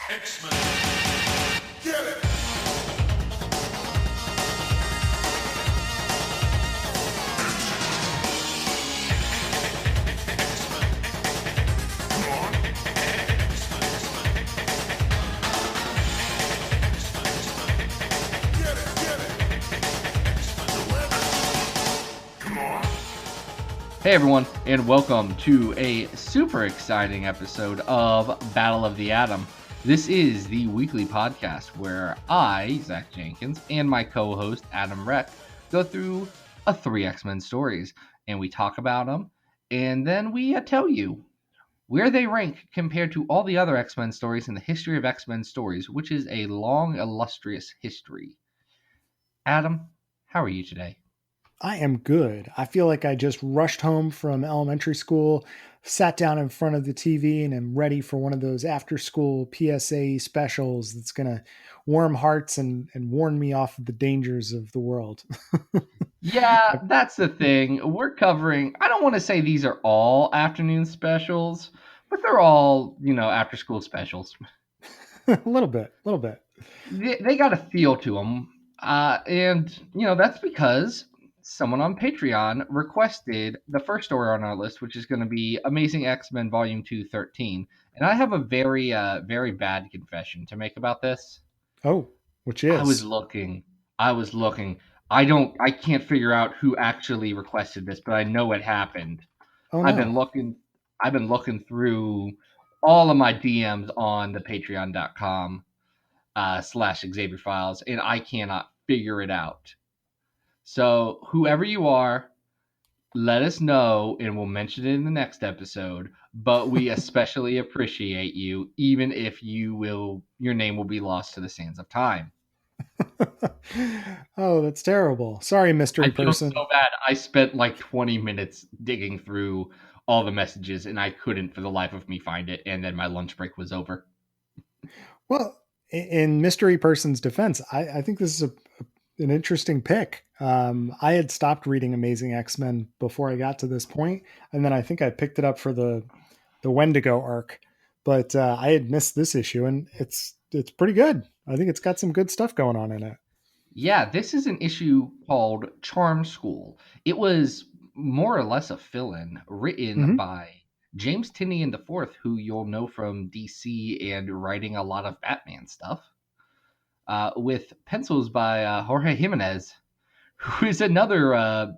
X-Men. Get it! Hey everyone, and welcome to a super exciting episode of Battle of the Atom. This is the weekly podcast where I, Zack Jenkins, and my co-host Adam Reck go through three X-Men stories, and we talk about them, and then we tell you where they rank compared to all the other X-Men stories in the history of X-Men stories, which is a long, illustrious history. Adam, how are you today? I am good. I feel like I just rushed home from elementary school, sat down in front of the TV, and am ready for one of those after school PSA specials that's going to warm hearts and warn me off of the dangers of the world. Yeah, that's the thing. We're covering, I don't want to say these are all afternoon specials, but they're all, after school specials. A little bit. They got a feel to them. That's because someone on Patreon requested the first story on our list, which is going to be Amazing X-Men Volume 213. And I have a very, very bad confession to make about this. Oh, which I was is? looking. I can't figure out who actually requested this, but I know it happened. Oh, I've been no. looking I've been looking through all of my DMs on the patreon.com slash Xavier Files, and I cannot figure it out. So whoever you are, let us know and we'll mention it in the next episode. But we especially appreciate you, even if your name will be lost to the sands of time. Oh, that's terrible. Sorry, I mystery feel person. so bad. I spent like 20 minutes digging through all the messages and I couldn't for the life of me find it. And then my lunch break was over. Well, in mystery person's defense, I think this is an interesting pick. I had stopped reading Amazing X-Men before I got to this point, and then I think I picked it up for the Wendigo arc, but I had missed this issue, and it's pretty good. I think it's got some good stuff going on in it. Yeah, this is an issue called Charm School. It was more or less a fill in written Mm-hmm. by James Tynion IV, who you'll know from DC and writing a lot of Batman stuff, with pencils by Jorge Jimenez, who is another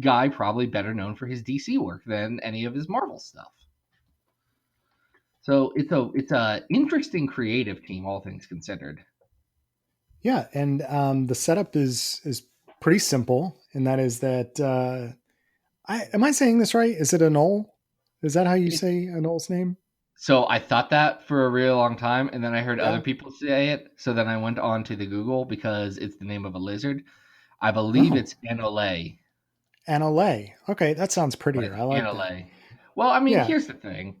guy probably better known for his DC work than any of his Marvel stuff. So it's a interesting creative team, all things considered. Yeah, and the setup is pretty simple, and that is that I am I saying this right? Is it Anole? Is that how you It, say Anole's name? so I thought that for a really long time, and then I heard other Yeah. people say it. So then I went on to the Google because it's the name of a lizard. I believe Oh, it's Anole, Anole. Okay, that sounds prettier. like I like that. Anole. Well, I mean, Yeah. here's the thing.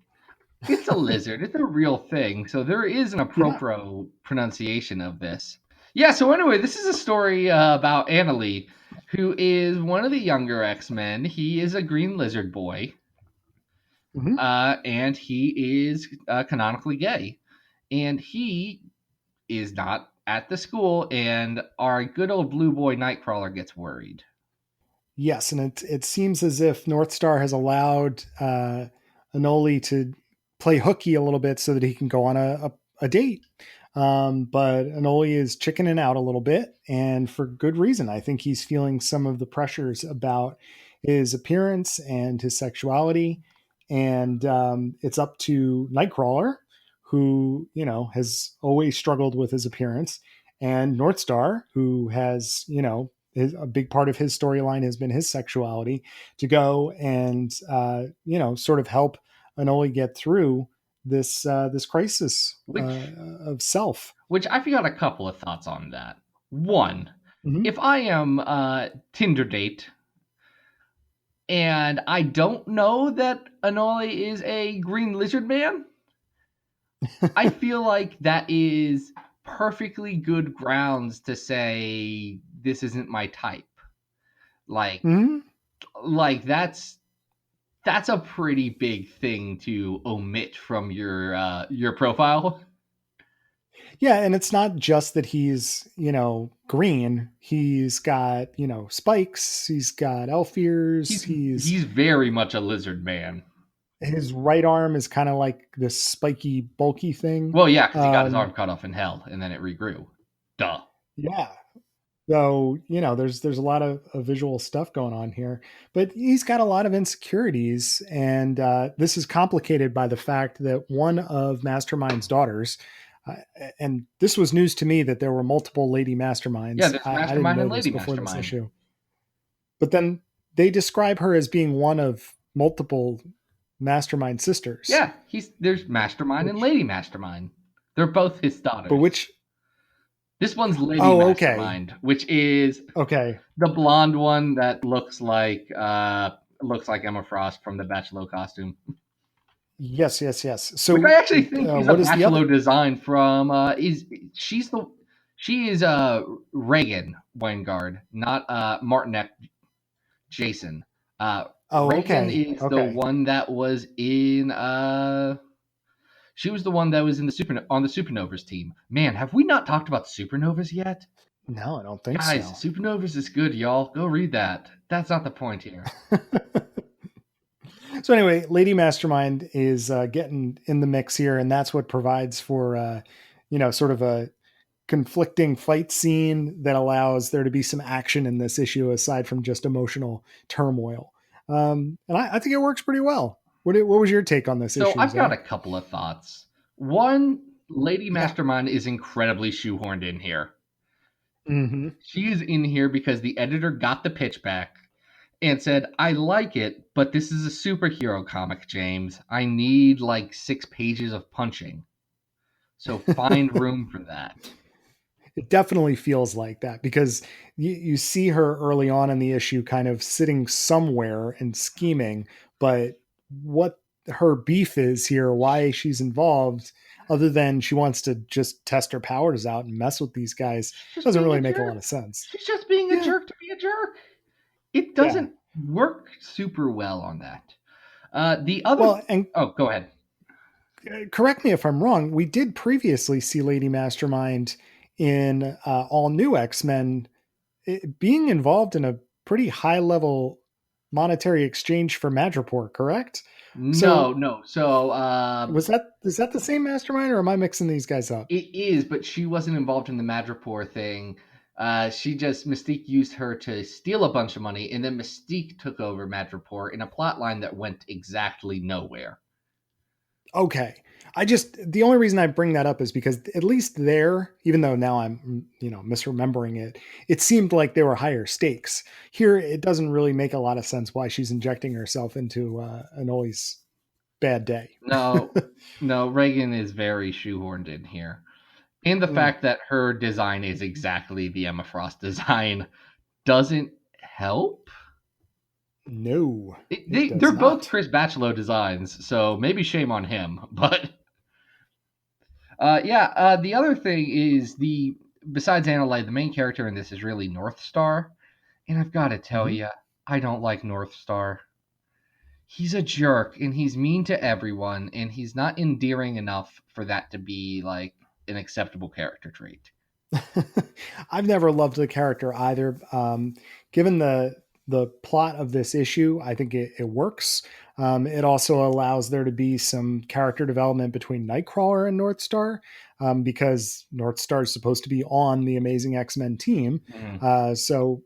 It's a lizard. It's a real thing. So there is an Yeah. appropriate pronunciation of this. Yeah, so anyway, this is a story about Annalie, who is one of the younger X-Men. He is a green lizard boy, Hmm. and he is canonically gay. And he is not at the school, and our good old blue boy Nightcrawler gets worried. Yes, and it seems as if North Star has allowed Anoli to play hooky a little bit so that he can go on a date. But Anoli is chickening out a little bit, and for good reason. I think he's feeling some of the pressures about his appearance and his sexuality, and it's up to Nightcrawler, who has always struggled with his appearance, and North Star, who has a big part of his storyline has been his sexuality, to go and sort of help Anoli get through this crisis Which of self. which I got a couple of thoughts on that. One, Mm-hmm. if I am Tinder date and I don't know that Anole is a green lizard man, I feel like that is perfectly good grounds to say this isn't my type. Like Mm-hmm. like that's a pretty big thing to omit from your profile. Yeah, and it's not just that he's, green. He's got, spikes, he's got elf ears, He's very much a lizard man. his right arm is kind of like this spiky, bulky thing. Well, yeah, because he got his Um, arm cut off in hell, and then it regrew. Duh. yeah. So, there's a lot of visual stuff going on here, but he's got a lot of insecurities. And this is complicated by the fact that one of Mastermind's daughters, uh, and this was news to me that there were multiple lady Yeah, masterminds. there's I didn't Mastermind know and this Lady before this Mastermind. issue. But then they describe her as being one of multiple Mastermind sisters. Yeah, there's Mastermind and Which, Lady Mastermind. They're both his but daughters. which, This one's Lady oh, okay. Mastermind, which is Okay. the blonde one that looks like Emma Frost from the Bachelor costume. Yes, yes, yes. So, Which I actually think is a what is the other? Bachelor design from she is Reagan Weingard, not Martinet Jason. Oh, Reagan okay. is the Okay. one that was in she was the one that was in on the Supernovas team. Man, have we not talked about Supernovas yet? No, I don't think Guys, so. Supernovas is good, y'all. Go read that. That's not the point here. So anyway, Lady Mastermind is getting in the mix here, and that's what provides for sort of a conflicting fight scene that allows there to be some action in this issue aside from just emotional turmoil. And I think it works pretty well. What was your take on this So issue, I've got a Zach? couple of thoughts. One, Lady Yeah. Mastermind is incredibly shoehorned in here. Mm-hmm. She is in here because the editor got the pitch back and said, I like it, but this is a superhero comic, James. I need like 6 pages of punching. So find room for that. It definitely feels like that because you see her early on in the issue kind of sitting somewhere and scheming, but what her beef is here, why she's involved, other than she wants to just test her powers out and mess with these guys, She's just doesn't being a really make a jerk. lot of sense. She's just being a Yeah. jerk to be a jerk. It Yeah. doesn't work super well on that. The other. Well, and Oh, go ahead. correct me if I'm wrong, we did previously see Lady Mastermind in All New X-Men being involved in a pretty high level monetary exchange for Madripoor, correct? No, So no. So is that the same mastermind, or am I mixing these guys up? it is, but she wasn't involved in the Madripoor thing. Mystique used her to steal a bunch of money, and then Mystique took over Madripoor in a plot line that went exactly nowhere. Okay. The only reason I bring that up is because at least there, even though now I'm, misremembering it, it seemed like they were higher stakes. Here, it doesn't really make a lot of sense why she's injecting herself into Anoli's bad day. No, no, Reagan is very shoehorned in here. And the Mm, fact that her design is exactly the Emma Frost design doesn't help. no, it They're does both not. Chris Bachalo designs, so maybe shame on him. But the other thing is besides Analyte, the main character in this is really North Star, and I've got to tell Mhm. you, I don't like North Star. He's a jerk, and he's mean to everyone, and he's not endearing enough for that to be like an acceptable character trait. I've never loved the character either. Given the plot of this issue, I think it works. It also allows there to be some character development between Nightcrawler and Northstar, because Northstar is supposed to be on the Amazing X-Men team. Mm. So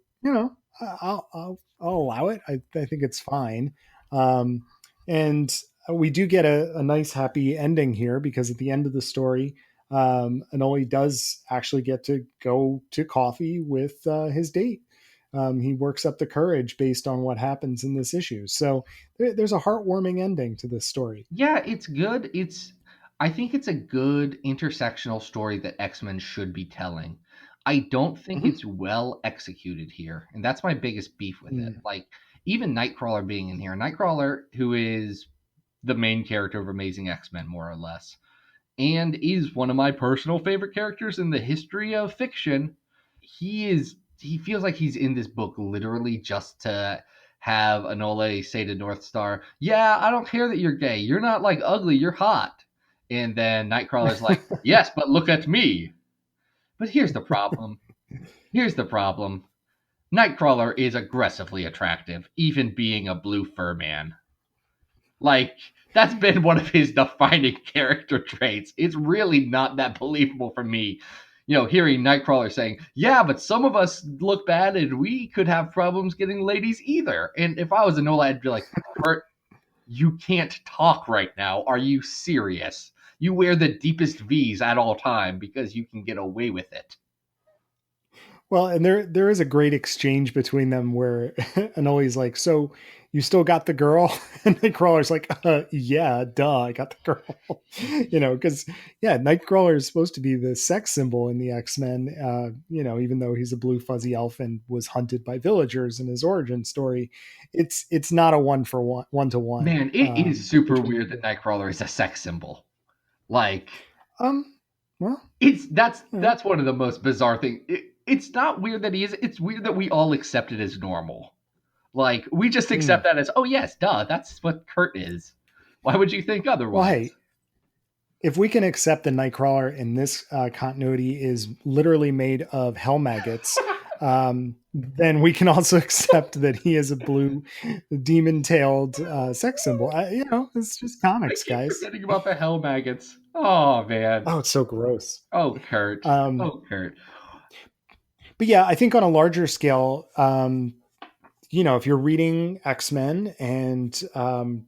I'll allow it. I think it's fine. Um, and we do get a nice happy ending here because at the end of the story, Anoli does actually get to go to coffee with his date. He works up the courage based on what happens in this issue. So there's a heartwarming ending to this story. Yeah, it's good. I think it's a good intersectional story that X-Men should be telling. I don't think Mm-hmm. it's well executed here, and that's my biggest beef with it. Mm. Like even Nightcrawler being in here, Nightcrawler, who is the main character of Amazing X-Men more or less, and is one of my personal favorite characters in the history of fiction. He feels like he's in this book literally just to have Anole say to North Star, "Yeah, I don't care that you're gay. You're not like ugly, you're hot." And then Nightcrawler's like, yes, but look at me. But here's the problem. Here's the problem. Nightcrawler is aggressively attractive, even being a blue fur man. Like, that's been one of his defining character traits. It's really not that believable for me. Hearing Nightcrawler saying, yeah, but some of us look bad and we could have problems getting ladies either. And if I was a Nola, I'd be like, Kurt, you can't talk right now. Are you serious? You wear the deepest V's at all time because you can get away with it. Well, and there is a great exchange between them where Anoli's like, "So you still got the girl?" And Nightcrawler's like, "Yeah, duh, I got the girl." Because Nightcrawler is supposed to be the sex symbol in the X-Men. Even though he's a blue fuzzy elf and was hunted by villagers in his origin story, it's not a one to one. Man, it is super weird that Nightcrawler is a sex symbol. Like, Um, well, that's one of the most bizarre things. It's not weird that he is. It's weird that we all accept it as normal. Like, we just accept that as, oh yes, duh, that's what Kurt is. Why would you think otherwise? Well, hey, if we can accept the Nightcrawler in this continuity is literally made of hell maggots, then we can also accept that he is a blue demon-tailed sex symbol. It's just comics, I keep guys. forgetting about the hell maggots. Oh man. Oh, it's so gross. Oh Kurt. Kurt. But yeah, I think on a larger scale, if you're reading X-Men and,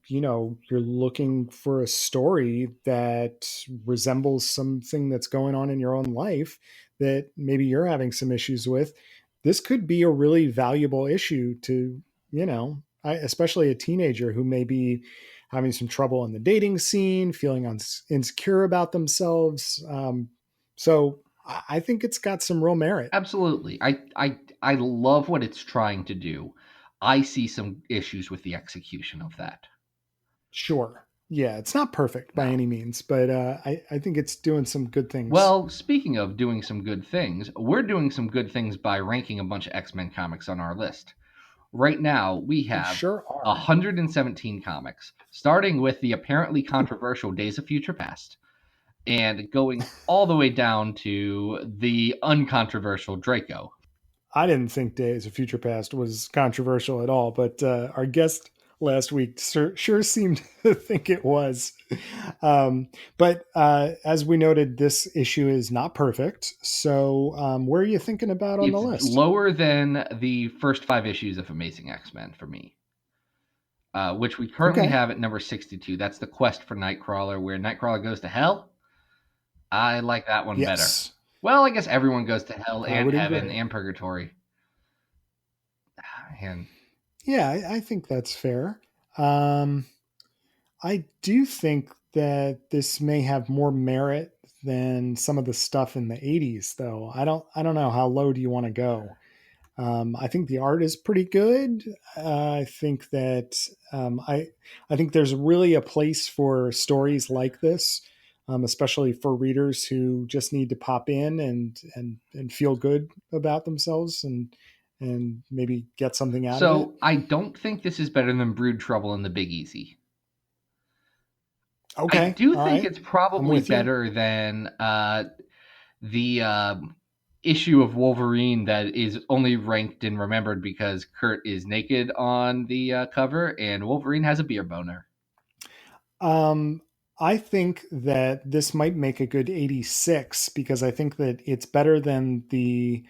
you're looking for a story that resembles something that's going on in your own life that maybe you're having some issues with, this could be a really valuable issue to, especially a teenager who may be having some trouble in the dating scene, feeling insecure about themselves. So I think it's got some real merit. Absolutely. I love what it's trying to do. I see some issues with the execution of that. Sure. Yeah, it's not perfect by any means, but I think it's doing some good things. Well, speaking of doing some good things, we're doing some good things by ranking a bunch of X-Men comics on our list. Right now, we have sure are. 117 comics, starting with the apparently controversial Days of Future Past, and going all the way down to the uncontroversial Draco. I didn't think Days of Future Past was controversial at all, but our guest last week sure seemed to think it was. But as we noted, this issue is not perfect. So where are you thinking about on the list? Lower than the first 5 issues of Amazing X-Men for me, which we currently have at number 62. That's the Quest for Nightcrawler, where Nightcrawler goes to hell. I like that one better. Well, I guess everyone goes to hell and heaven and purgatory. And yeah, I think that's fair. I do think that this may have more merit than some of the stuff in the 80s, though. I don't know, how low do you want to go? I think the art is pretty good. I think that I think there's really a place for stories like this, especially for readers who just need to pop in and feel good about themselves and maybe get something out of it. So I don't think this is better than Brood Trouble and the Big Easy. Okay, I do think it's probably better than the issue of Wolverine that is only ranked and remembered because Kurt is naked on the cover and Wolverine has a beer boner. I think that this might make a good 86 because I think that it's better than the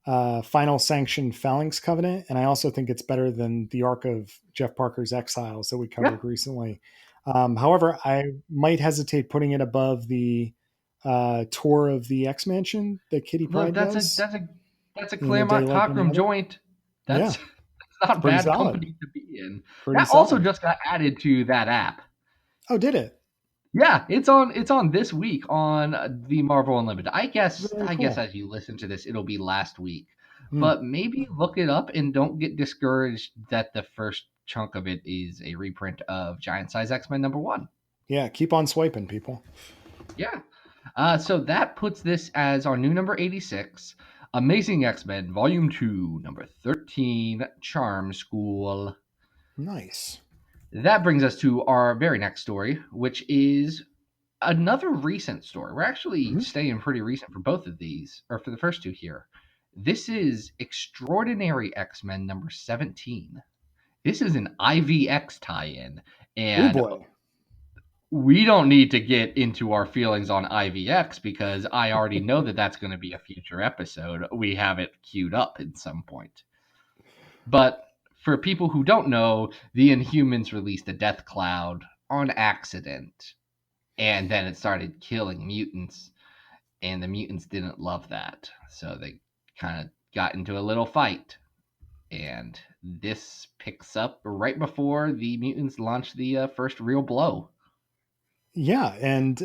Final Sanction Phalanx Covenant, and I also think it's better than the arc of Jeff Parker's Exiles that we covered recently. However, I might hesitate putting it above the tour of the X Mansion that Kitty Pryde does. That's a Claremont Cockrum joint. That's not a bad company to be in. That also just got added to that app. Oh, did it? Yeah, it's on this week on the Marvel Unlimited. I guess as you listen to this, it'll be last week. But maybe look it up and don't get discouraged that the first chunk of it is a reprint of Giant Size X-Men #1. Yeah, keep on swiping, people. Yeah. So that puts this as our new number 86, Amazing X-Men Volume 2, number 13, Charm School. Nice. That brings us to our very next story, which is another recent story. We're actually Mhm. staying pretty recent for both of these, or for the first two here. This is Extraordinary X-Men number 17. This is an IVX tie-in, Oh and boy. we don't need to get into our feelings on IVX because I already know that that's going to be a future episode. We have it queued up at some point. But for people who don't know, the Inhumans released a death cloud on accident, and then it started killing mutants, and the mutants didn't love that. So they kind of got into a little fight. And this picks up right before the mutants launch the first real blow. Yeah, and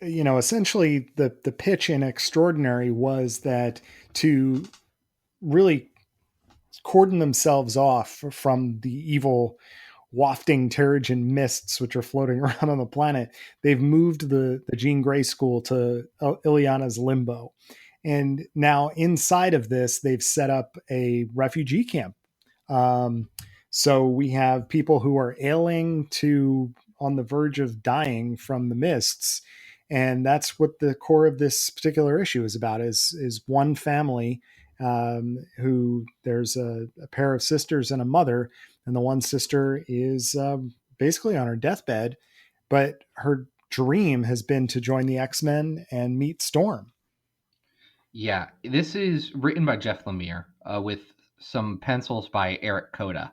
essentially the pitch in Extraordinary was that to really cordon themselves off from the evil wafting Terrigen mists which are floating around on the planet, they've moved the Jean Grey school to Ileana's Limbo. And now inside of this, they've set up a refugee camp. Um, so we have people who are ailing to on the verge of dying from the mists. And that's what the core of this particular issue is about is one family who there's a pair of sisters and a mother, and the one sister is basically on her deathbed, but her dream has been to join the X-Men and meet Storm. Yeah, this is written by Jeff Lemire with some pencils by Eric Koda.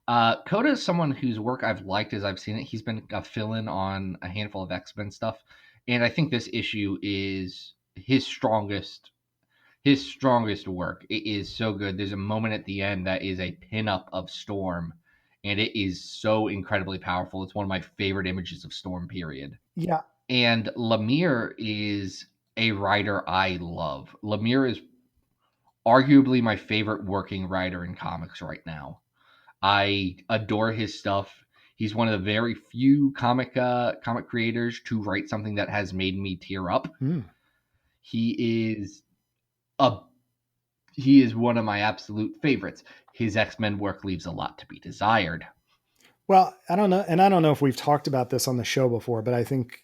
Koda is someone whose work I've liked as I've seen it. He's been a fill-in on a handful of X-Men stuff, and I think this issue is his strongest work. It is so good. There's a moment at the end that is a pinup of Storm, and it is so incredibly powerful. It's one of my favorite images of Storm, period. Yeah. And Lemire is a writer I love. Lemire is arguably my favorite working writer in comics right now. I adore his stuff. He's one of the very few comic creators to write something that has made me tear up. Mm. He is a he is one of my absolute favorites. His X-Men work leaves a lot to be desired. Well, I don't know, and I don't know if we've talked about this on the show before, but I think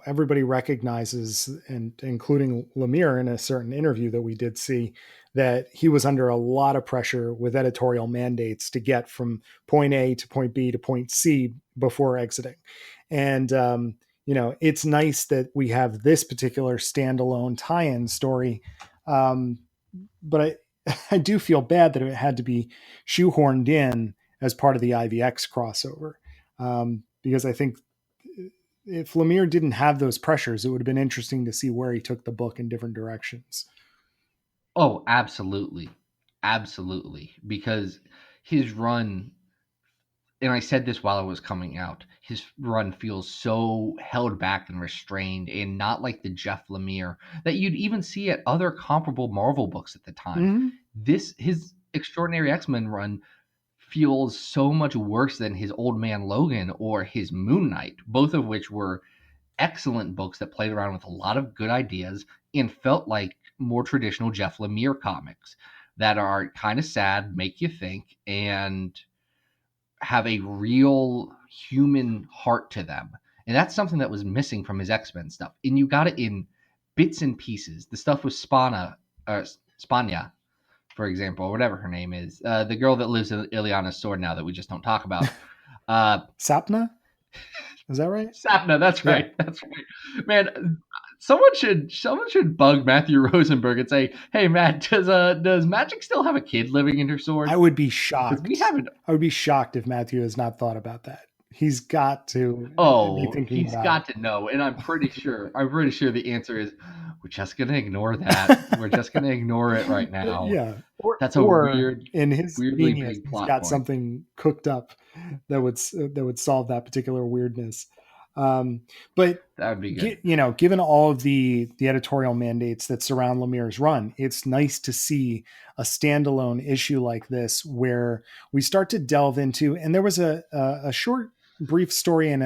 everybody recognizes, and including Lemire in a certain interview that we did see, that he was under a lot of pressure with editorial mandates to get from point A to point B to point C before exiting, and it's nice that we have this particular standalone tie-in story, but I do feel bad that it had to be shoehorned in as part of the IVX crossover. Because I think if Lemire didn't have those pressures, it would have been interesting to see where he took the book in different directions. Oh, absolutely. Absolutely. Because his run, and I said this while it was coming out, his run feels so held back and restrained and not like the Jeff Lemire that you'd even see at other comparable Marvel books at the time. Mm-hmm. His Extraordinary X-Men run feels so much worse than his Old Man Logan or his Moon Knight, both of which were excellent books that played around with a lot of good ideas and felt like more traditional Jeff Lemire comics that are kind of sad, make you think, and have a real human heart to them. And that's something that was missing from his X-Men stuff. And you got it in bits and pieces. The stuff with Spania, for example, or whatever her name is, the girl that lives in Ileana's sword now that we just don't talk about. Sapna? Is that right? Sapna, that's Yeah. right. That's right. Man, someone should bug Matthew Rosenberg and say, "Hey, Matt, does Magic still have a kid living in her sword?" I would be Because shocked. we haven't. I would be shocked if Matthew has not thought about that. He's got to be Oh, thinking he's about got to know, and I'm pretty sure. I'm pretty sure the answer is we're just gonna ignore that. We're just gonna ignore it right now. Yeah. That's a Or weird, in his weirdly genius, big he's plot got point. something cooked up that would solve that particular weirdness. But That would be good. given all of the editorial mandates that surround Lemire's run, it's nice to see a standalone issue like this where we start to delve into. And there was a short brief story in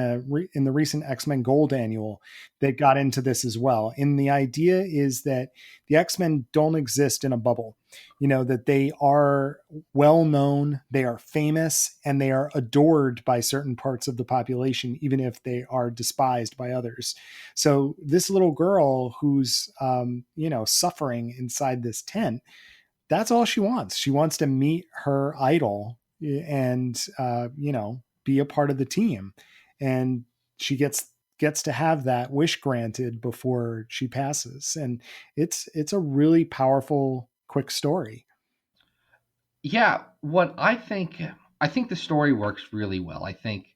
in the recent X-Men Gold Annual that got into this as well. And the idea is that the X-Men don't exist in a bubble. You know, that they are well known, they are famous, and they are adored by certain parts of the population, even if they are despised by others. So this little girl who's suffering inside this tent, that's all she wants. She wants to meet her idol and be a part of the team, and she gets to have that wish granted before she passes. And it's a really powerful, quick story. Yeah, what I think the story works really well. I think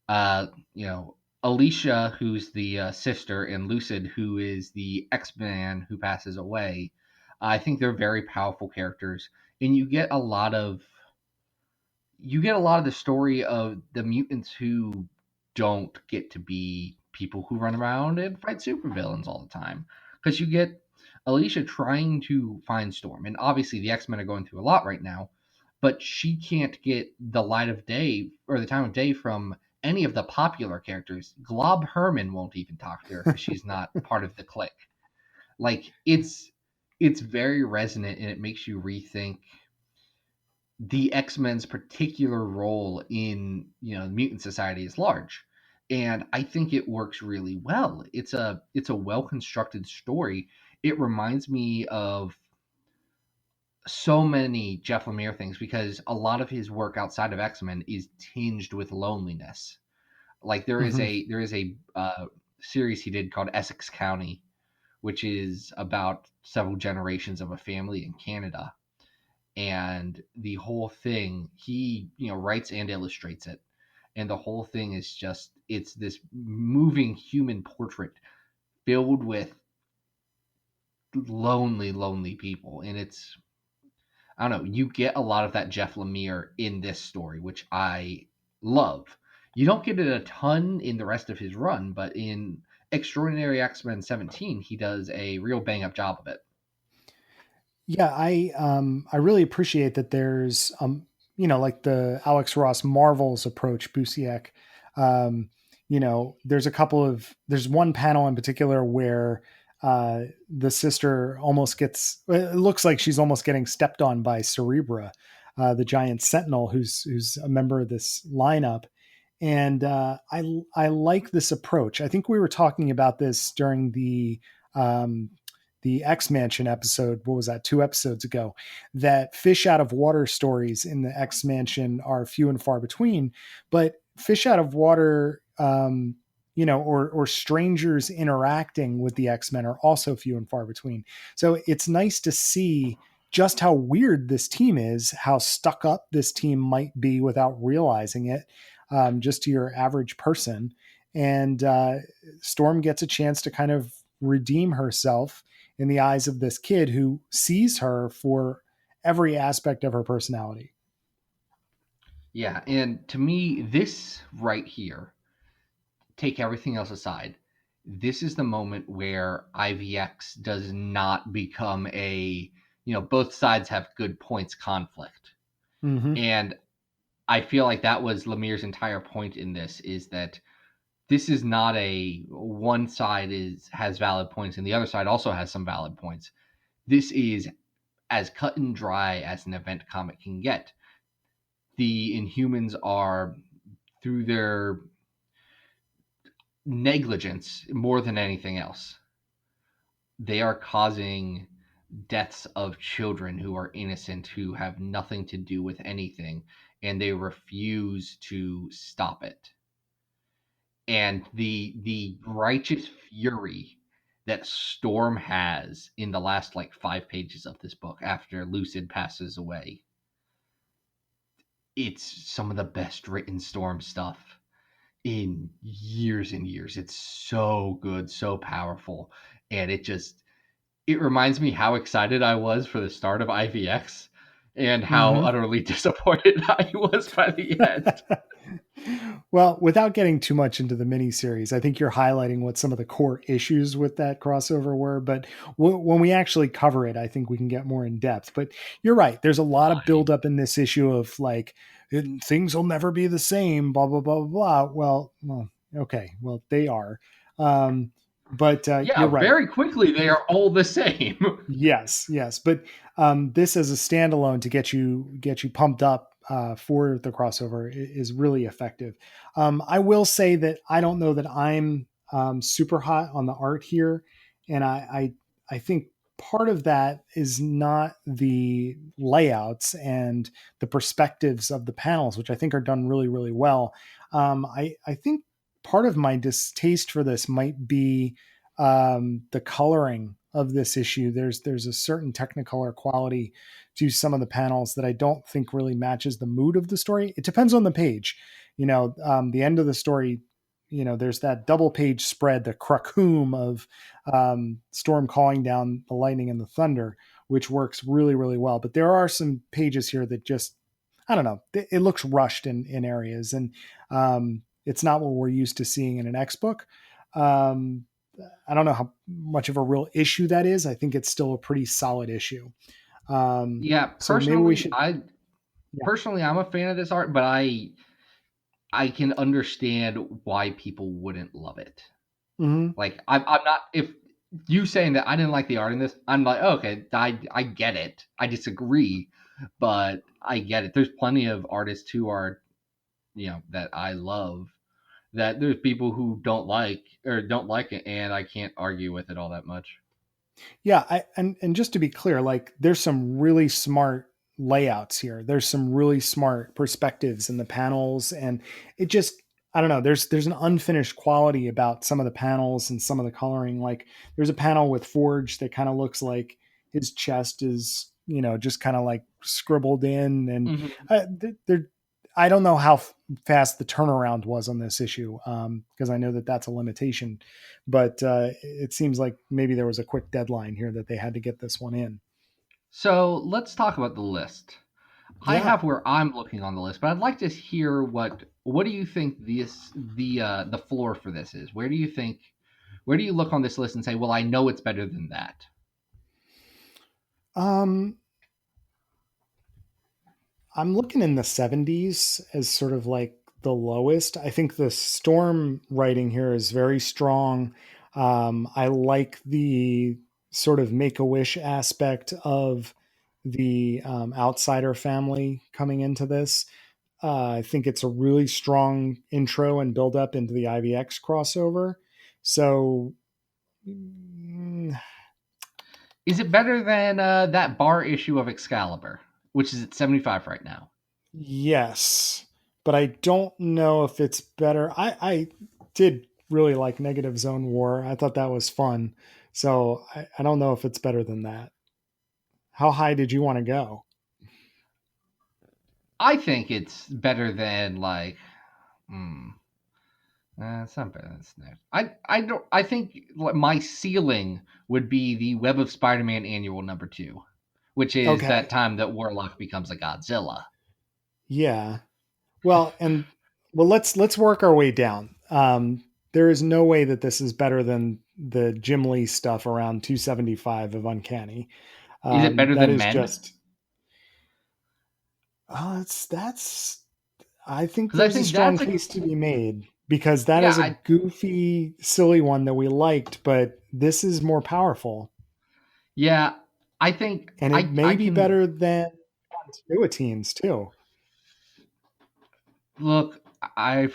uh, you know, Alicia, who's the sister, and Lucid, who is the X-Man who passes away. I think they're very powerful characters, and you get a lot of the story of the mutants who don't get to be people who run around and fight supervillains all the time. Because you get Alicia trying to find Storm, and obviously the X Men are going through a lot right now, but she can't get the light of day or the time of day from any of the popular characters. Glob Herman won't even talk to her because she's not part of the clique. Like it's very resonant, and it makes you rethink the X-Men's particular role in, the mutant society is large. And I think it works really well. It's a well-constructed story. It reminds me of so many Jeff Lemire things because a lot of his work outside of X-Men is tinged with loneliness. Like Mhm. there is a series he did called Essex County, which is about several generations of a family in Canada, and the whole thing he writes and illustrates it, and the whole thing is just it's this moving human portrait filled with lonely people, and it's I don't know, you get a lot of that Jeff Lemire in this story, which I love. You don't get it a ton in the rest of his run, but in Extraordinary X-Men 17 he does a real bang up job of it. Yeah, I really appreciate that there's like the Alex Ross Marvel's approach, Busiek. Um, there's one panel in particular where the sister almost gets, it looks like she's almost getting stepped on by Cerebra, the giant sentinel who's a member of this lineup. And I like this approach. I think we were talking about this during um, the X Mansion episode. What was that? 2 episodes ago. That fish out of water stories in the X Mansion are few and far between, but fish out of water, or strangers interacting with the X Men are also few and far between. So it's nice to see just how weird this team is, how stuck up this team might be without realizing it, just to your average person. And Storm gets a chance to kind of redeem herself in the eyes of this kid who sees her for every aspect of her personality. Yeah, and to me this right here, take everything else aside, this is the moment where IVX does not become a, both sides have good points conflict. Mm-hmm. And I feel like that was Lemire's entire point in this, is that this is not a one side is has valid points and the other side also has some valid points. This is as cut and dry as an event comic can get. The Inhumans are, through their negligence more than anything else, they are causing deaths of children who are innocent, who have nothing to do with anything, and they refuse to stop it. And the righteous fury that Storm has in the last like 5 pages of this book after Lucid passes away, it's some of the best written Storm stuff in years and years. It's so good, so powerful, and it reminds me how excited I was for the start of IVX and how Mm-hmm. utterly disappointed I was by the end. Well, without getting too much into the miniseries, I think you're highlighting what some of the core issues with that crossover were. But when we actually cover it, I think we can get more in depth. But you're right. There's a lot of buildup in this issue of like things will never be the same, blah, blah, blah, blah. Well, okay. Well, they are. Um, but Yeah, you're right. very quickly they are all the same. Yes, yes, but this as a standalone to get you pumped up for the crossover is really effective. I will say that I don't know that I'm super hot on the art here, and I think part of that is not the layouts and the perspectives of the panels, which I think are done really really well. I think part of my distaste for this might be the coloring of this issue. There's a certain technicolor quality to some of the panels that I don't think really matches the mood of the story. It depends on the page. The end of the story, there's that double page spread, the krakoom of Storm calling down the lightning and the thunder, which works really, really well. But there are some pages here that just, I don't know, it looks rushed in areas, and it's not what we're used to seeing in an X book. Um, I don't know how much of a real issue that is. I think it's still a pretty solid issue. Yeah, So maybe we should. Yeah. personally I'm a fan of this art, but I can understand why people wouldn't love it. Mhm. Like I'm not, if you saying that I didn't like the art in this, I'm like, oh, okay, I get it. I disagree, but I get it. There's plenty of artists who are, that I love, that there's people who don't like it, and I can't argue with it all that much. Yeah, and just to be clear, like there's some really smart layouts here. There's some really smart perspectives in the panels, and it just, I don't know. There's an unfinished quality about some of the panels and some of the coloring. Like there's a panel with Forge that kind of looks like his chest is, just kind of like scribbled in, and Hmm. there. I don't know how fast the turnaround was on this issue, because I know that that's a limitation, but it seems like maybe there was a quick deadline here that they had to get this one in. So let's talk about the list. I Yeah. have where I'm looking on the list, but I'd like to hear what do you think the floor for this is? Where do you look on this list and say, well, I know it's better than that? Um, I'm looking in the 70s as sort of like the lowest. I think the storm writing here is very strong. I like the sort of make a wish aspect of the outsider family coming into this. I think it's a really strong intro and build up into the IVX crossover. So, mm, Is it better than that bar issue of Excalibur, which is at 75 right now? yes, but I don't know if it's better. I did really like Negative Zone War. I thought that was fun. So I don't know if it's better than that. How high did you want to go? I think it's better than like. Hmm, it's not better than Snap. I don't. I think my ceiling would be the Web of Spider-Man annual number 2, which is that Okay. time that Warlock becomes a Godzilla. Yeah. Well, and well, let's work our way down. There is no way that this is better than the Jim Lee stuff around 275 of Uncanny. Is it better That than is Men? just that's I think Because I there's a think strong that's a case to be made because that yeah. is a goofy, silly one that we liked, but this is more powerful. Yeah. I think And it I may be can better than Continuiteens too. look. I'd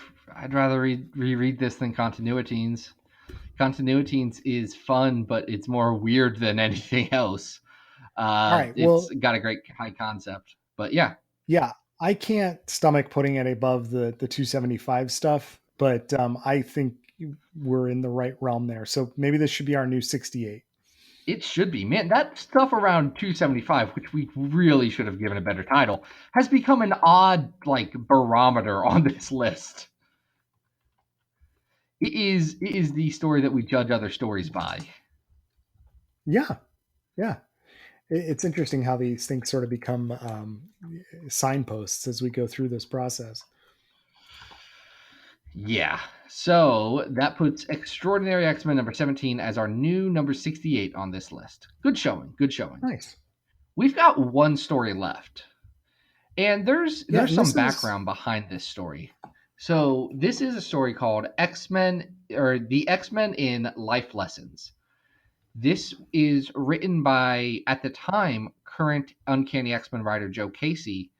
rather reread this than Continuiteens. Continuiteens is fun, but it's more weird than anything else. All right. It's Well, got a great high concept, but yeah, yeah, I can't stomach putting it above the 275 stuff, but I think we're in the right realm there. So maybe this should be our new 68. it should be. Man, that stuff around 275, which we really should have given a better title, has become an odd like barometer on this list. It is the story that we judge other stories by. Yeah, yeah. It's interesting how these things sort of become signposts as we go through this process. Yeah. So that puts Extraordinary X-Men number 17 as our new number 68 on this list. Good showing. Good showing. Nice. We've got one story left. And Yeah, there's and some this is background behind this story. So this is a story called X-Men, or the X-Men in Life Lessons. This is written by, at the time, current Uncanny X-Men writer Joe Casey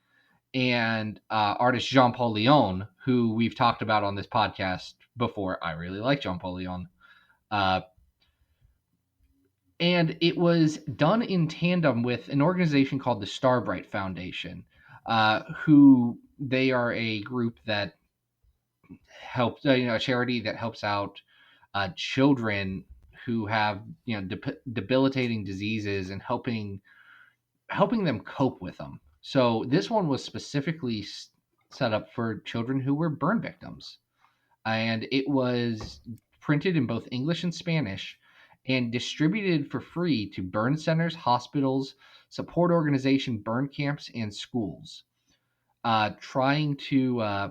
and artist Jean Paul Leon, who we've talked about on this podcast before. I really like Jean Paul Leon. Uh, and it was done in tandem with an organization called the Starbright Foundation, who they are a group that helps, a charity that helps out children who have debilitating diseases and helping them cope with them. So this one was specifically set up for children who were burn victims, and it was printed in both English and Spanish and distributed for free to burn centers, hospitals, support organization, burn camps, and schools, trying to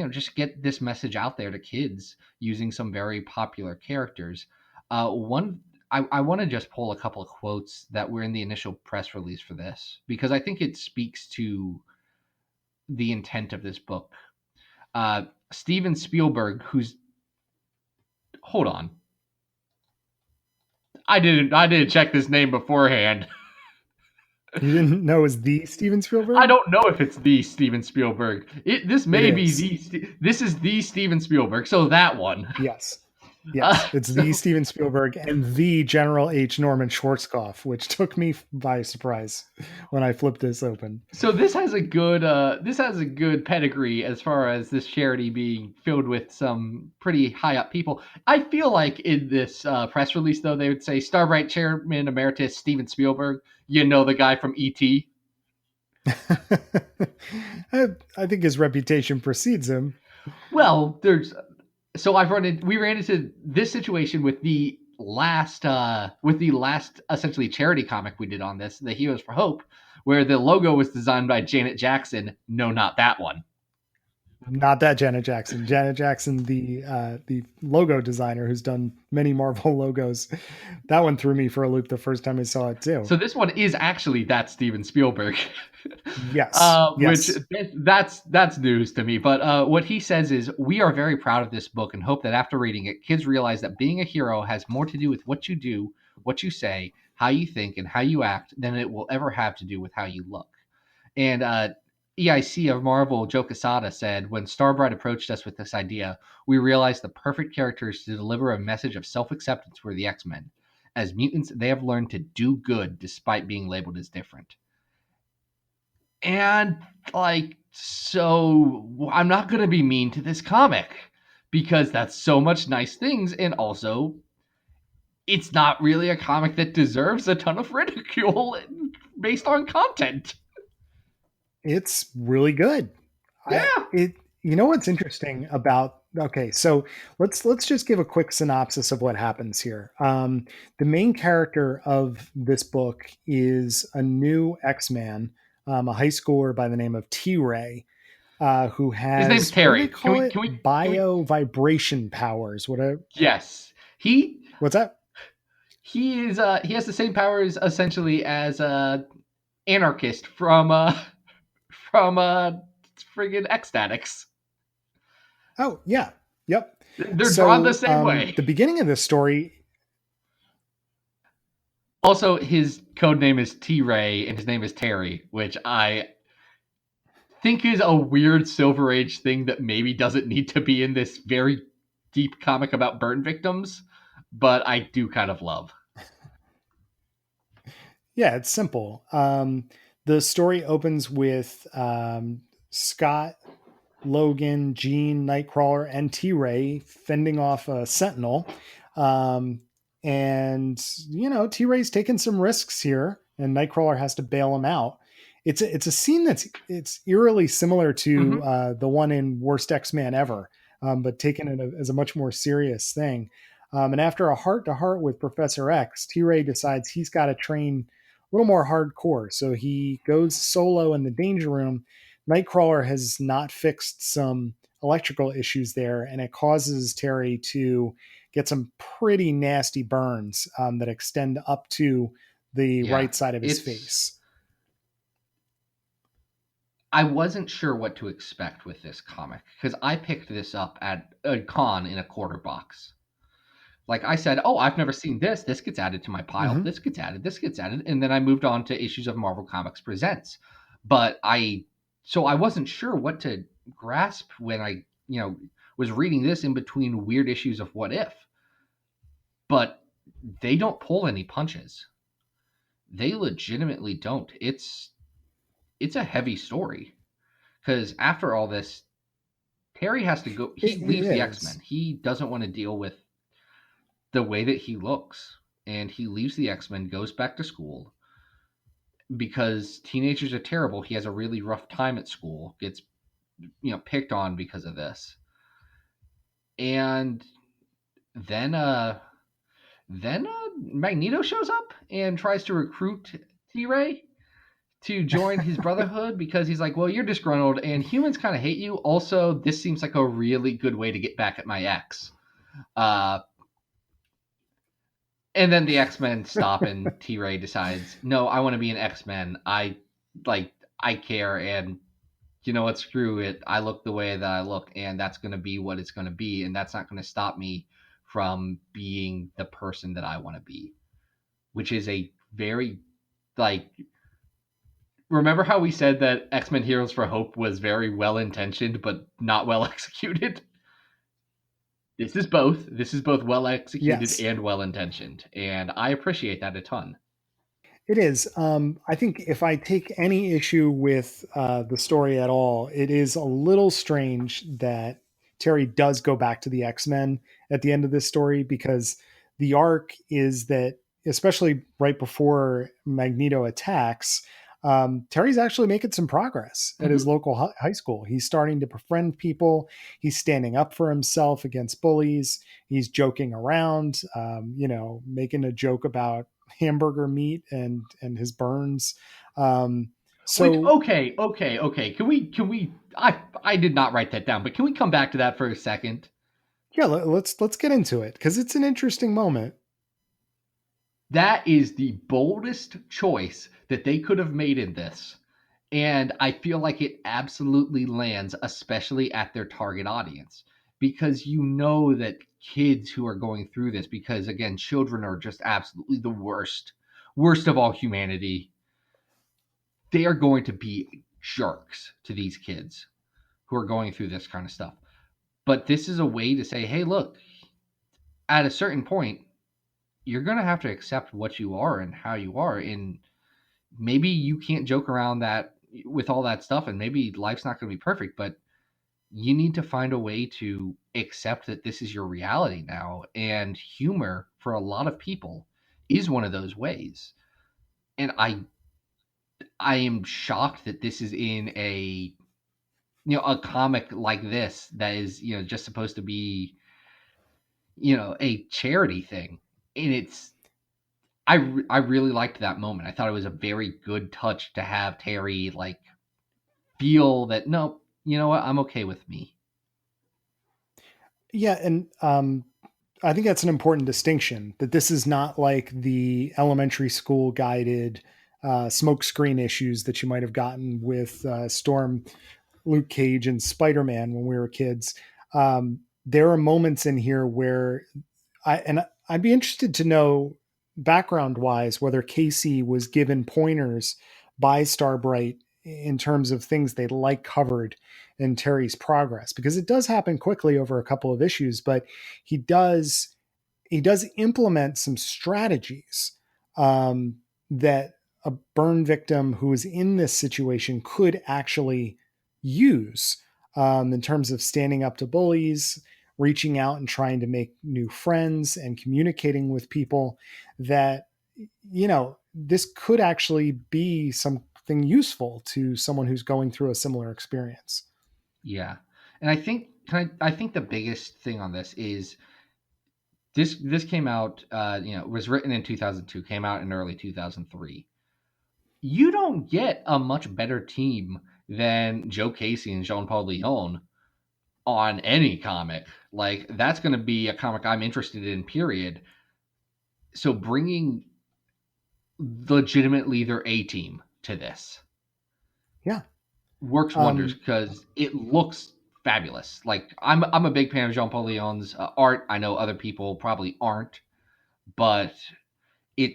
just get this message out there to kids using some very popular characters. One I want to just pull a couple of quotes that were in the initial press release for this because I think it speaks to the intent of this book. Steven Spielberg, who's hold on, I didn't check this name beforehand. you didn't know it was the Steven I Spielberg? don't know if it's the Steven Spielberg. This It may be is. this is the Steven Spielberg. So that one. Yes. Yes, it's the So Steven Spielberg and the General H. Norman Schwarzkopf, which took me by surprise when I flipped this open. So this has a good pedigree as far as this charity being filled with some pretty high up people. I feel like in this press release though they would say Starbright Chairman Emeritus Steven Spielberg. You know, the guy from ET. I think his reputation precedes him. Well, there's so we ran into this situation with the last essentially charity comic we did on this, the Heroes for Hope, where the logo was designed by Janet Jackson. No, not that one. Not that Janet Jackson. Janet Jackson, the logo designer who's done many Marvel logos. That one threw me for a loop the first time I saw it too. So this one is actually that Steven Spielberg, Yes, which yes. that's news to me. But what he says is, we are very proud of this book and hope that after reading it, kids realize that being a hero has more to do with what you do, what you say, how you think, and how you act than it will ever have to do with how you look. And EIC of Marvel, Joe Quesada, said, when Starbright approached us with this idea, we realized the perfect characters to deliver a message of self acceptance were the X Men. As mutants, they have learned to do good despite being labeled as different. And, so I'm not going to be mean to this comic because that's so much nice things. And also, it's not really a comic that deserves a ton of ridicule based on content. It's really good. I Yeah. it you know what's interesting about okay, so let's just give a quick synopsis of what happens here. The main character of this book is a new X-Man, a high schooler by the name of T-Ray, who His name's has what do they Terry. call it? Can we Bio vibration powers. Yes. What's that? He has the same powers essentially as anarchist from friggin' Ecstatics. Oh yeah, yep. They're drawn the So same way. the beginning of this story. Also, his code name is T Ray and his name is Terry, which I think is a weird Silver Age thing that maybe doesn't need to be in this very deep comic about burn victims, but I do kind of love. Yeah, it's simple. The story opens with Scott, Logan, Jean, Nightcrawler, and T Ray fending off a Sentinel. And, T Ray's taking some risks here, and Nightcrawler has to bail him out. It's a scene it's eerily similar to Mm-hmm. the one in Worst X-Man Ever, but taken it as a much more serious thing. And after a heart to heart with Professor X, T Ray decides he's got to train a little more hardcore. So he goes solo in the Danger Room. Nightcrawler has not fixed some electrical issues there, and it causes Terry to get some pretty nasty burns that extend up to the Yeah. right side of his It's face. I wasn't sure what to expect with this comic because I picked this up at a con in a quarter box. Like I said, oh, I've never seen this. This gets added to my pile. Hmm. This gets added. This gets added. And then I moved on to issues of Marvel Comics Presents. But so I wasn't sure what to grasp when I, was reading this in between weird issues of What If. But they don't pull any punches. They legitimately don't. It's a heavy story because after all this, Terry has to go. He It leaves the X Men. is. He doesn't want to deal with the way that he looks, and he leaves the X Men, goes back to school because teenagers are terrible. He has a really rough time at school, gets picked on because of this, and then Magneto shows up and tries to recruit T Ray to join his brotherhood because he's like, well, you're disgruntled and humans kind of hate you. Also, this seems like a really good way to get back at my ex. Uh, and then the X Men stop, and T Ray decides, no, I want to be an X Men. I care, and you know what? Screw it. I look the way that I look, and that's going to be what it's going to be, and that's not going to stop me from being the person that I want to be, which is a very like. Remember how we said that X Men Heroes for Hope was very well intentioned but not well executed? This is both. This is both well executed Yes. and well intentioned, and I appreciate that a ton. It is. I think if I take any issue with the story at all, it is a little strange that Terry does go back to the X-Men at the end of this story, because the arc is that, especially right before Magneto attacks, Terry's actually making some progress at his Mm-hmm. local high school. He's starting to befriend people. He's standing up for himself against bullies. He's joking around, making a joke about hamburger meat and his burns. Um, Which so okay. Can we? I did not write that down, but can we come back to that for a second? yeah, let's get into it because it's an interesting moment. That is the boldest choice that they could have made in this. And I feel like it absolutely lands, especially at their target audience, because you know that kids who are going through this, because again, children are just absolutely the worst of all humanity. They are going to be jerks to these kids who are going through this kind of stuff. But this is a way to say, hey, look, at a certain point, you're going to have to accept what you are and how you are. And maybe you can't joke around that with all that stuff, and maybe life's not going to be perfect, but you need to find a way to accept that this is your reality now. And humor, for a lot of people, is one of those ways. And I am shocked that this is in a comic like this that is just supposed to be a charity thing. And I really liked that moment. I thought it was a very good touch to have Terry like feel that, no, you know what, I'm okay with me. Yeah, and I think that's an important distinction, that this is not like the elementary school guided smokescreen issues that you might have gotten with Storm, Luke Cage, and Spider-Man when we were kids. There are moments in here where I'd be interested to know, background wise, whether Casey was given pointers by Starbright in terms of things they'd like covered in Terry's progress, because it does happen quickly over a couple of issues, but he does he does implement some strategies um, that a burn victim who is in this situation could actually use, in terms of standing up to bullies, reaching out and trying to make new friends, and communicating with people. That, this could actually be something useful to someone who's going through a similar experience. Yeah. And I think the biggest thing on this is this came out, was written in 2002, came out in early 2003. You don't get a much better team than Joe Casey and Jean Paul Leon on any comic. Like, that's going to be a comic I'm interested in, period. So bringing legitimately their A team to this. Yeah. works wonders Um, because it looks fabulous. Like I'm a big fan of Jean Paul Leon's art. I know other people probably aren't, but it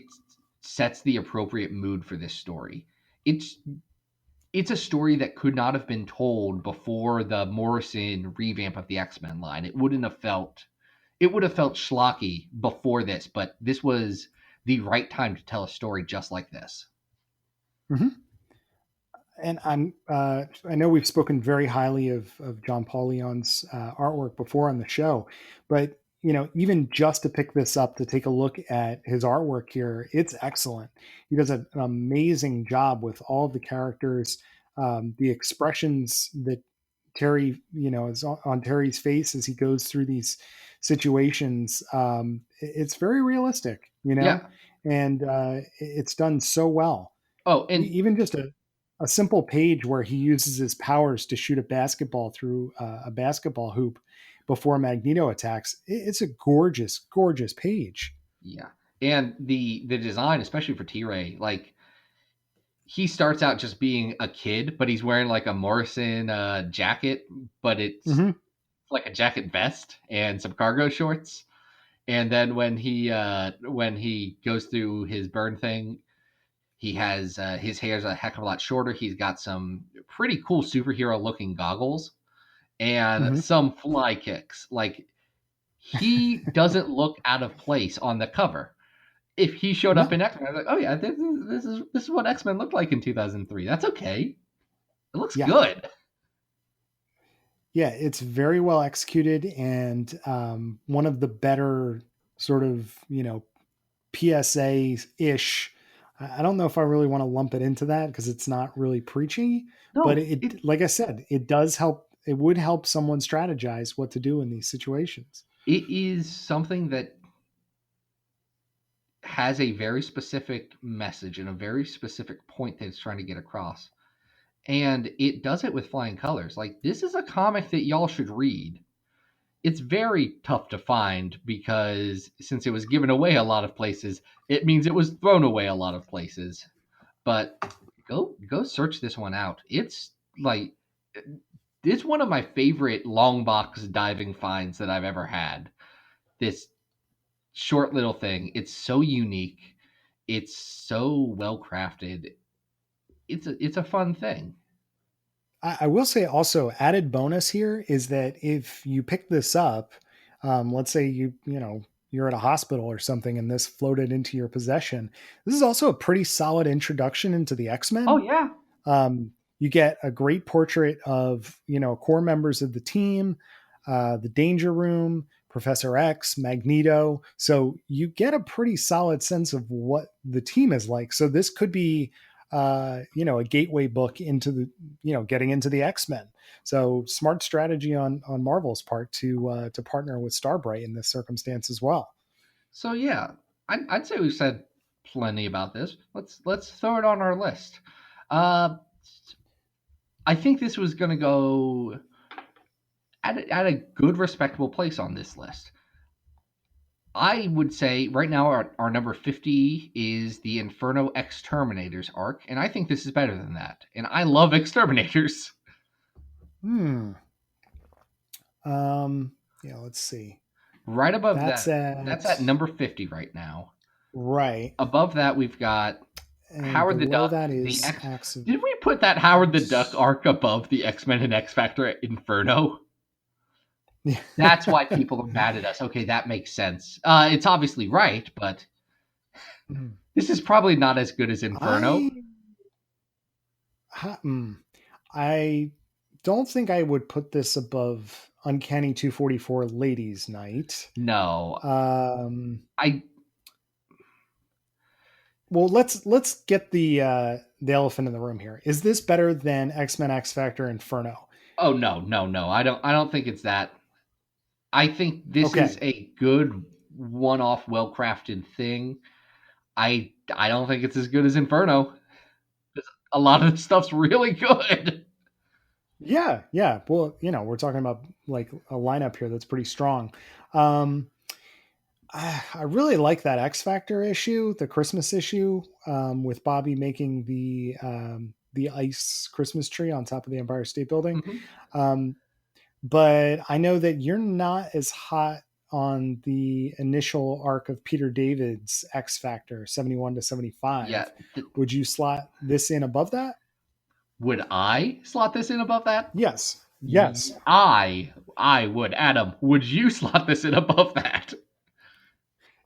sets the appropriate mood for this story. It's it's a story that could not have been told before the Morrison revamp of the X-Men line. It would have felt schlocky before this, but this was the right time to tell a story just like this. mhm. And I know we've spoken very highly of John Paul Leon's artwork before on the show, but even just to pick this up to take a look at his artwork here, it's excellent. He does an amazing job with all of the characters, the expressions that Terry, is on Terry's face as he goes through these situations. It's very realistic, Yeah. and it's done so well. Oh, and Even just a simple page where he uses his powers to shoot a basketball through a basketball hoop before Magneto attacks. It's a gorgeous, gorgeous page. yeah. And the design, especially for T-Ray, like he starts out just being a kid, but he's wearing like a Morrison jacket, but it's Hmm. like a jacket vest and some cargo shorts. And then when he goes through his burn thing, he has his hair's a heck of a lot shorter. He's got some pretty cool superhero looking goggles and Hmm. some fly kicks. Like he doesn't look out of place on the cover. If he showed up No, in X Men, I was like, oh yeah, this is what X Men looked like in 2003. That's okay. It looks yeah, good. yeah, it's very well executed and one of the better sort of PSA ish. I don't know if I really want to lump it into that because it's not really preachy, but No, it, like I said, it does help. It would help someone strategize what to do in these situations. it is something that has a very specific message and a very specific point that it's trying to get across. And it does it with flying colors. Like this is a comic that y'all should read. It's very tough to find because since it was given away a lot of places, it means it was thrown away a lot of places. But go search this one out. Like it's one of my favorite long box diving finds that I've ever had. This short little thing. It's so unique. It's so well crafted. It's a fun thing. I will say also added bonus here is that if you pick this up, let's say you're at a hospital or something and this floated into your possession, this is also a pretty solid introduction into the Oh X-Men. yeah. You get a great portrait of core members of the team, the Danger Room, Professor X, Magneto. So you get a pretty solid sense of what the team is like. So this could be a gateway book into the getting into the X-Men. So smart strategy on Marvel's part to partner with Starbright in this circumstance as well. So yeah, I'd say we've said plenty about this. Let's throw it on our list. Uh, I think this was going to go at a good, respectable place on this list. I would say right now our number 50 is the Inferno Exterminators arc, and I think this is better than that. And I love Exterminators. Hmm. Yeah. Let's see. Right above That's that's at at number 50 right now. right, Above that, we've got and Howard the below Duck. that The is X. Acts of Did we put that Howard the Duck arc above the X Men and X Factor Inferno? yeah. That's why people are mad at us. Okay, that makes sense. It's obviously right, but this is probably not as good as Inferno. I hmm, I don't think I would put this above Uncanny 244 Ladies Night. No, Um, I. well, let's get the elephant in the room here. Is this better than X-Men X Factor Inferno? Oh no, no, no. I don't think it's that. I think this is Okay. a good one-off, well-crafted thing. I don't think it's as good as Inferno. A lot of the stuff's really good. Yeah, yeah. Well, we're talking about like a lineup here that's pretty strong. Um, I really like that X Factor issue, the Christmas issue, with Bobby making the the ice Christmas tree on top of the Empire State Building. Mhm. But I know that you're not as hot on the initial arc of Peter David's X Factor 71 to Yeah. 75. Would you slot this in above that? Would I slot this in above that? Yes. Yes. I would. Adam, would you slot this in above that?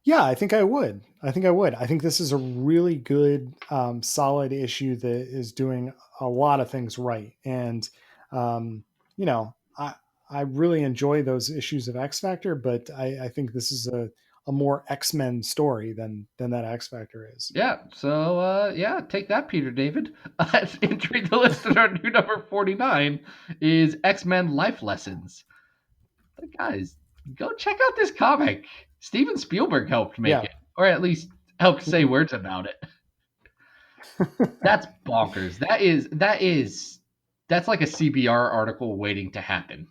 Yeah, I think I would. I think I would. I think this is a really good, solid issue that is doing a lot of things right. And, you know, I really enjoy those issues of X Factor, but I think this is a more X-Men story than that X Factor is. Yeah. So, yeah, take that, Peter David. Entering the list at our new number 49 is X-Men Life Lessons. But guys, go check out this comic. Steven Spielberg helped make Yeah. it, or at least helped say words about it. That's bonkers. That's like a CBR article waiting to happen.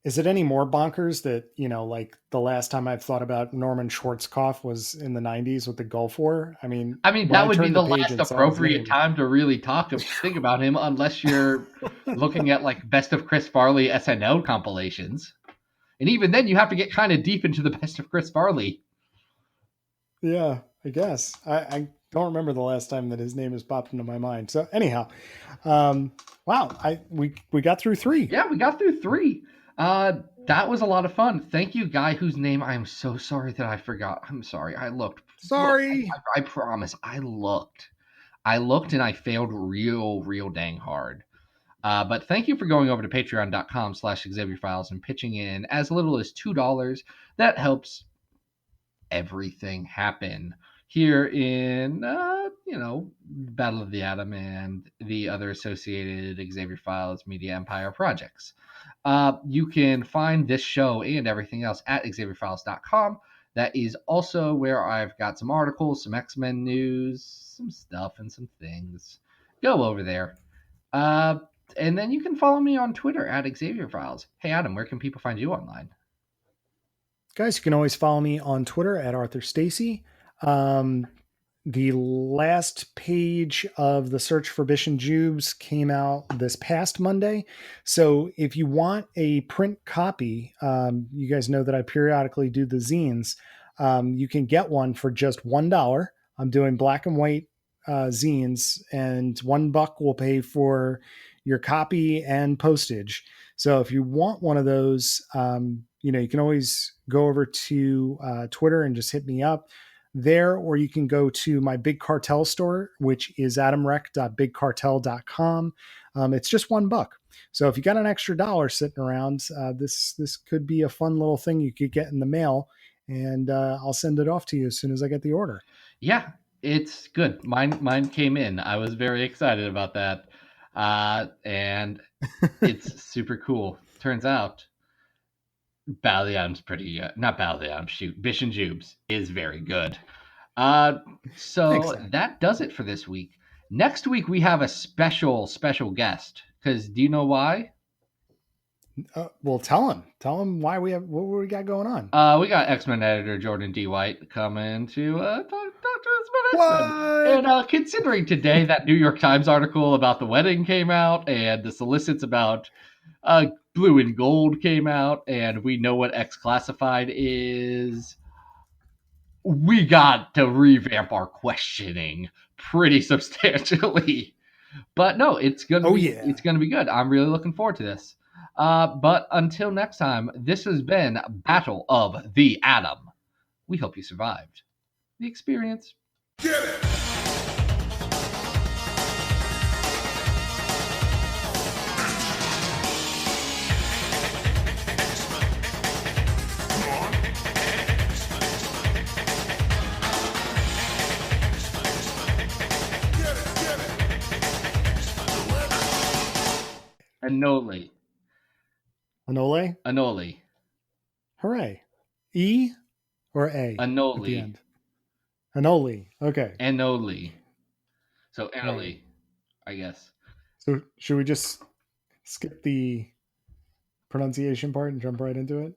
Is it any more bonkers that, like the last time I've thought about Norman Schwarzkopf was in the 90s with the Gulf War? I mean, when That I would be turned the the page last and saw his appropriate name, time to really think about him, unless you're looking at like best of Chris Farley SNL compilations. And even then, you have to get kind of deep into the best of Chris Farley. yeah, I guess. I don't remember the last time that his name has popped into my mind. So anyhow, wow, we got through 3. Yeah, we got through 3. That was a lot of fun. Thank you, guy whose name I am so sorry that I forgot. I'm sorry. I looked. Sorry. Look, I promise. I looked. And I failed real dang hard. But thank you for going over to patreon.com/Xavier Files and pitching in as little as $2. That helps everything happen here in, Battle of the Atom and the other associated Xavier Files Media Empire projects. You can find this show and everything else at XavierFiles.com. That is also where I've got some articles, some X-Men news, some stuff, and some things. Go over there. And then you can follow me on Twitter at Xavier Files. Hey, Adam, where can people find you online? Guys, you can always follow me on Twitter at Arthur Stacy. The last page of the Search for Bish and Jubes came out this past Monday. So if you want a print copy, you guys know that I periodically do the zines. You can get one for just $1. I'm doing black and white zines, and $1 will pay for your copy and postage. So if you want one of those, you can always go over to Twitter and just hit me up there, or you can go to my Big Cartel store, which is adamrec.bigcartel.com. It's just $1. So if you got an extra dollar sitting around, this could be a fun little thing you could get in the mail, and I'll send it off to you as soon as I get the order. Yeah, it's good. Mine came in. I was very excited about that. And it's super cool. Turns out Battle of the Atom's pretty, not Battle of the Atom, shoot, Bish and Jubes is very good. So Thanks, that does it for this week. Next week we have a special guest. Because do you know why? Well, tell him why what we got going on. We got X-Men editor Jordan D. White coming to talk to us about What? X-Men. And considering today that New York Times article about the wedding came out, and the solicits about Blue and Gold came out, and we know what X Classified is, we got to revamp our questioning pretty substantially. But no, it's gonna be good. I'm really looking forward to this. But until next time, this has been Battle of the Atom. We hope you survived the experience. Get it! Anole. Anole? Hooray. E or A? Anole. At the end. Anole. Okay. Anole. So Anole, Right. I guess. So should we just skip the pronunciation part and jump right into it?